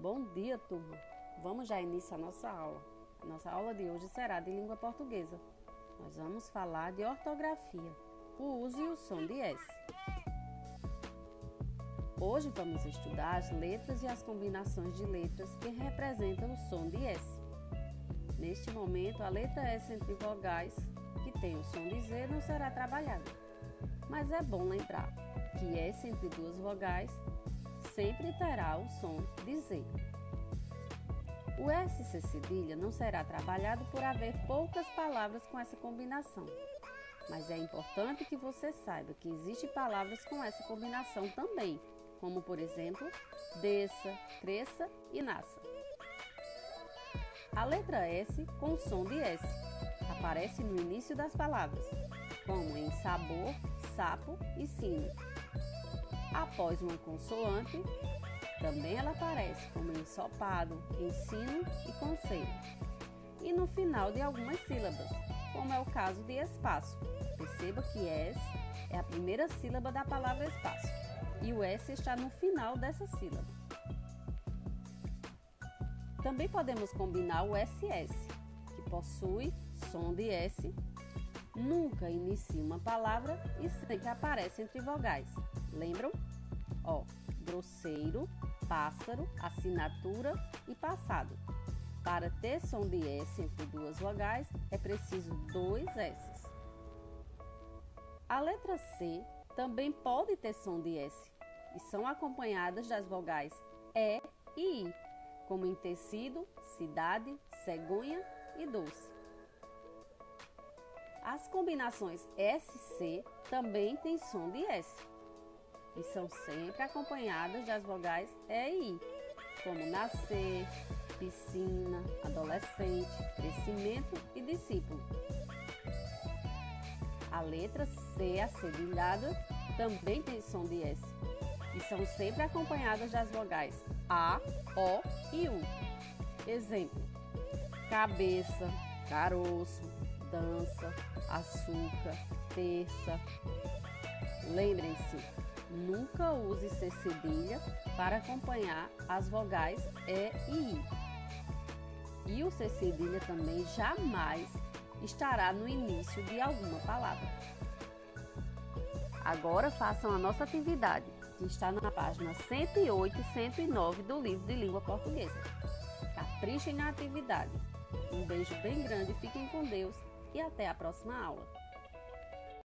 Bom dia, turma! Vamos já iniciar a nossa aula. A nossa aula de hoje será de língua portuguesa. Nós vamos falar de ortografia, o uso e o som de S. Hoje vamos estudar as letras e as combinações de letras que representam o som de S. Neste momento, a letra S entre vogais, que tem o som de Z, não será trabalhada. Mas é bom lembrar que S entre duas vogais sempre terá o som de Z. O SC cedilha não será trabalhado por haver poucas palavras com essa combinação. Mas é importante que você saiba que existem palavras com essa combinação também, como por exemplo, desça, cresça e nasça. A letra S com som de S aparece no início das palavras, como em sabor, sapo e sino. Após uma consoante, também ela aparece como ensopado, ensino e conselho. E no final de algumas sílabas, como é o caso de espaço. Perceba que S é a primeira sílaba da palavra espaço e o S está no final dessa sílaba. Também podemos combinar o SS, que possui som de S, nunca inicia uma palavra e sempre aparece entre vogais. Lembram? Grosseiro, pássaro, assinatura e passado. Para ter som de S entre duas vogais, é preciso dois S's. A letra C também pode ter som de S e são acompanhadas das vogais E e I, como em tecido, cidade, cegonha e doce. As combinações SC também têm som de S e são sempre acompanhadas das vogais E e I, como nascer, piscina, adolescente, crescimento e discípulo. A letra C acedilhada também tem som de S e são sempre acompanhadas das vogais A, O e U. Exemplo: cabeça, caroço, dança, açúcar, terça. Lembrem-se, nunca use C cedilha para acompanhar as vogais E e I. E o C cedilha também jamais estará no início de alguma palavra. Agora façam a nossa atividade, que está na página 108 e 109 do livro de língua portuguesa. Caprichem na atividade. Um beijo bem grande, fiquem com Deus e até a próxima aula.